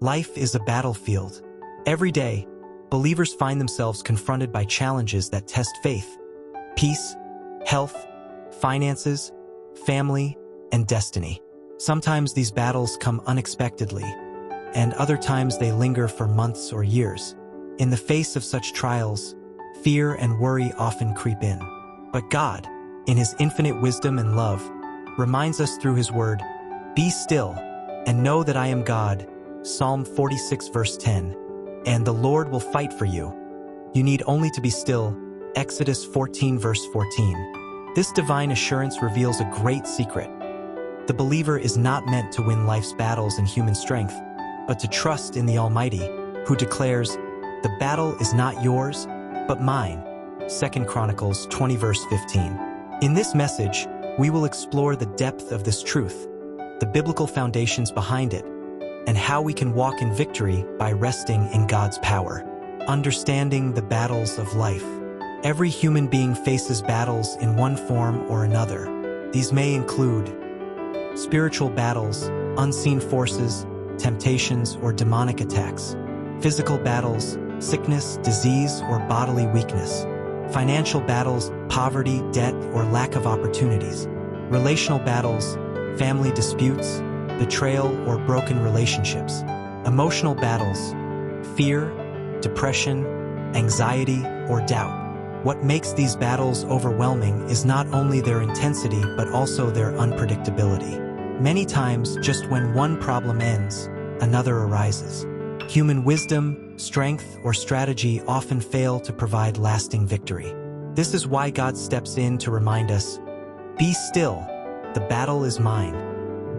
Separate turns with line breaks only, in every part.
Life is a battlefield. Every day, believers find themselves confronted by challenges that test faith, peace, health, finances, family, and destiny. Sometimes these battles come unexpectedly, and other times they linger for months or years. In the face of such trials, fear and worry often creep in. But God, in His infinite wisdom and love, reminds us through His word, "Be still, and know that I am God," Psalm 46 verse 10, "and the Lord will fight for you. You need only to be still," Exodus 14 verse 14. This divine assurance reveals a great secret. The believer is not meant to win life's battles in human strength, but to trust in the Almighty, who declares, "The battle is not yours, but mine," 2 Chronicles 20 verse 15. In this message, we will explore the depth of this truth, the biblical foundations behind it, and how we can walk in victory by resting in God's power. Understanding the battles of life. Every human being faces battles in one form or another. These may include spiritual battles, unseen forces, temptations, or demonic attacks; physical battles, sickness, disease, or bodily weakness; financial battles, poverty, debt, or lack of opportunities; relational battles, family disputes, betrayal, or broken relationships; emotional battles, fear, depression, anxiety, or doubt. What makes these battles overwhelming is not only their intensity but also their unpredictability. Many times, just when one problem ends, another arises. Human wisdom, strength, or strategy often fail to provide lasting victory. This is why God steps in to remind us, "Be still, the battle is mine."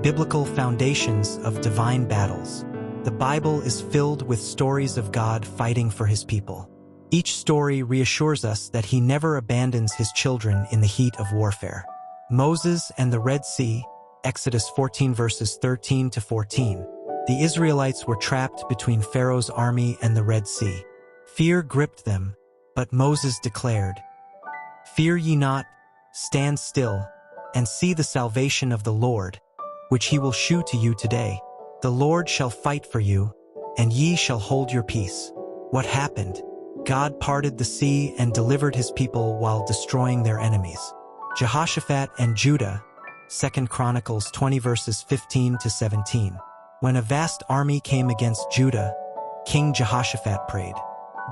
Biblical foundations of divine battles. The Bible is filled with stories of God fighting for His people. Each story reassures us that He never abandons His children in the heat of warfare. Moses and the Red Sea, Exodus 14 verses 13 to 14. The Israelites were trapped between Pharaoh's army and the Red Sea. Fear gripped them, but Moses declared, "Fear ye not, stand still, and see the salvation of the Lord, which He will shew to you today. The Lord shall fight for you, and ye shall hold your peace." What happened? God parted the sea and delivered His people while destroying their enemies. Jehoshaphat and Judah, 2 Chronicles 20 verses 15 to 17. When a vast army came against Judah, King Jehoshaphat prayed.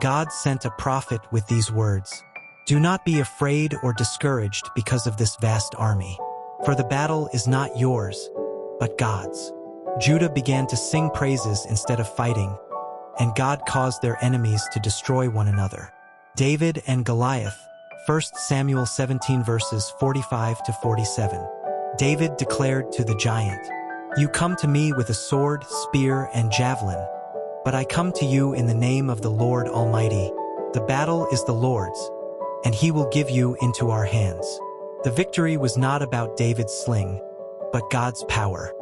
God sent a prophet with these words, "Do not be afraid or discouraged because of this vast army, for the battle is not yours, but God's." Judah began to sing praises instead of fighting, and God caused their enemies to destroy one another. David and Goliath, 1 Samuel 17 verses 45 to 47. David declared to the giant, "You come to me with a sword, spear, and javelin, but I come to you in the name of the Lord Almighty. The battle is the Lord's, and He will give you into our hands." The victory was not about David's sling, but God's power.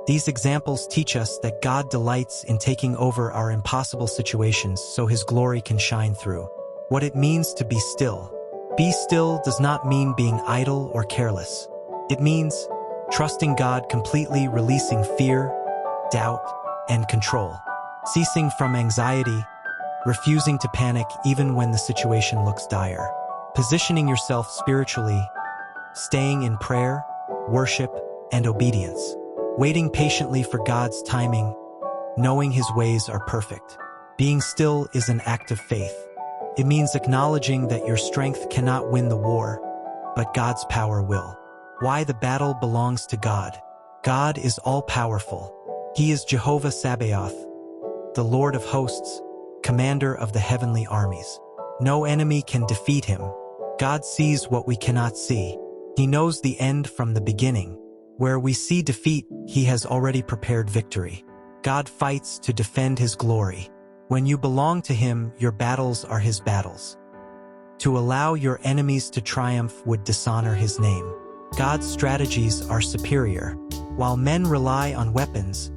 These examples teach us that God delights in taking over our impossible situations so His glory can shine through. What it means to be still. Be still does not mean being idle or careless. It means trusting God completely, releasing fear, doubt, and control. Ceasing from anxiety, refusing to panic even when the situation looks dire. Positioning yourself spiritually, staying in prayer, worship, and obedience. Waiting patiently for God's timing, knowing His ways are perfect. Being still is an act of faith. It means acknowledging that your strength cannot win the war, but God's power will. Why the battle belongs to God. God is all-powerful. He is Jehovah Sabaoth, the Lord of hosts, commander of the heavenly armies. No enemy can defeat Him. God sees what we cannot see. He knows the end from the beginning. Where we see defeat, He has already prepared victory. God fights to defend His glory. When you belong to Him, your battles are His battles. To allow your enemies to triumph would dishonor His name. God's strategies are superior. While men rely on weapons,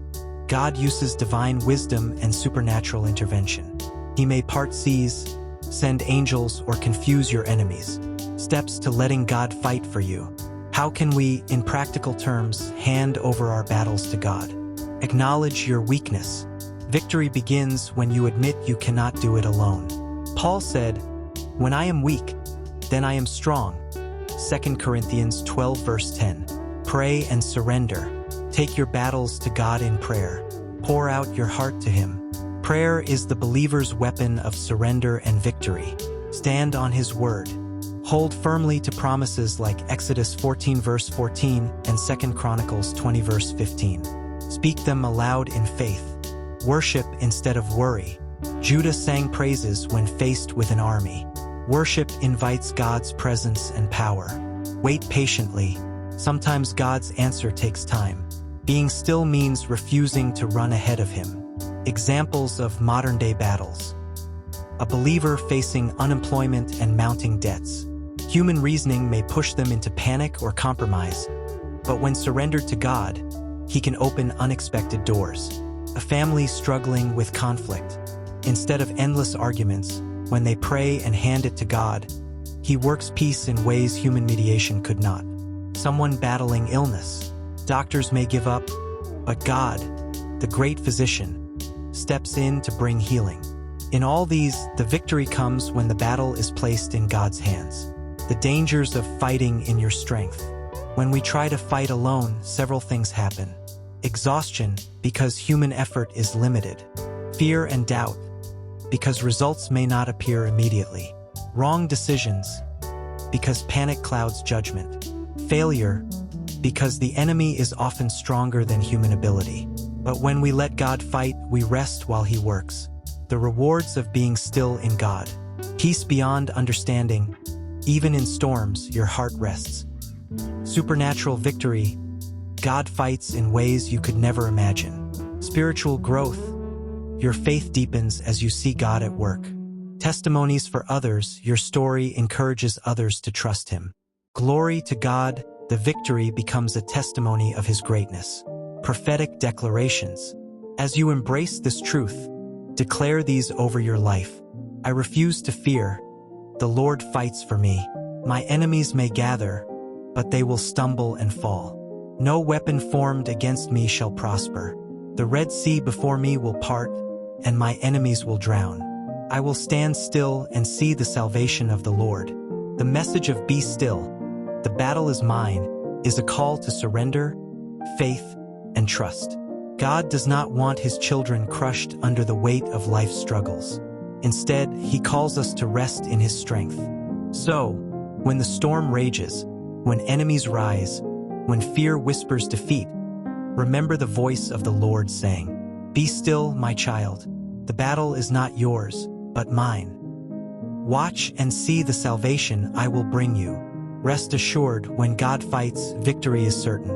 God uses divine wisdom and supernatural intervention. He may part seas, send angels, or confuse your enemies. Steps to letting God fight for you. How can we, in practical terms, hand over our battles to God? Acknowledge your weakness. Victory begins when you admit you cannot do it alone. Paul said, "When I am weak, then I am strong." 2 Corinthians 12 verse 10. Pray and surrender. Take your battles to God in prayer. Pour out your heart to Him. Prayer is the believer's weapon of surrender and victory. Stand on His word. Hold firmly to promises like Exodus 14 verse 14 and 2 Chronicles 20 verse 15. Speak them aloud in faith. Worship instead of worry. Judah sang praises when faced with an army. Worship invites God's presence and power. Wait patiently. Sometimes God's answer takes time. Being still means refusing to run ahead of Him. Examples of modern-day battles. A believer facing unemployment and mounting debts. Human reasoning may push them into panic or compromise, but when surrendered to God, He can open unexpected doors. A family struggling with conflict. Instead of endless arguments, when they pray and hand it to God, He works peace in ways human mediation could not. Someone battling illness. Doctors may give up, but God, the great physician, steps in to bring healing. In all these, the victory comes when the battle is placed in God's hands. The dangers of fighting in your strength. When we try to fight alone, several things happen. Exhaustion, because human effort is limited. Fear and doubt, because results may not appear immediately. Wrong decisions, because panic clouds judgment. Failure, because the enemy is often stronger than human ability. But when we let God fight, we rest while He works. The rewards of being still in God. Peace beyond understanding. Even in storms, your heart rests. Supernatural victory. God fights in ways you could never imagine. Spiritual growth. Your faith deepens as you see God at work. Testimonies for others. Your story encourages others to trust Him. Glory to God. The victory becomes a testimony of His greatness. Prophetic declarations. As you embrace this truth, declare these over your life. I refuse to fear. The Lord fights for me. My enemies may gather, but they will stumble and fall. No weapon formed against me shall prosper. The Red Sea before me will part, and my enemies will drown. I will stand still and see the salvation of the Lord. The message of "Be still, the battle is mine" is a call to surrender, faith, and trust. God does not want His children crushed under the weight of life's struggles. Instead, He calls us to rest in His strength. So, when the storm rages, when enemies rise, when fear whispers defeat, remember the voice of the Lord saying, "Be still, my child. The battle is not yours, but mine. Watch and see the salvation I will bring you." Rest assured, when God fights, victory is certain.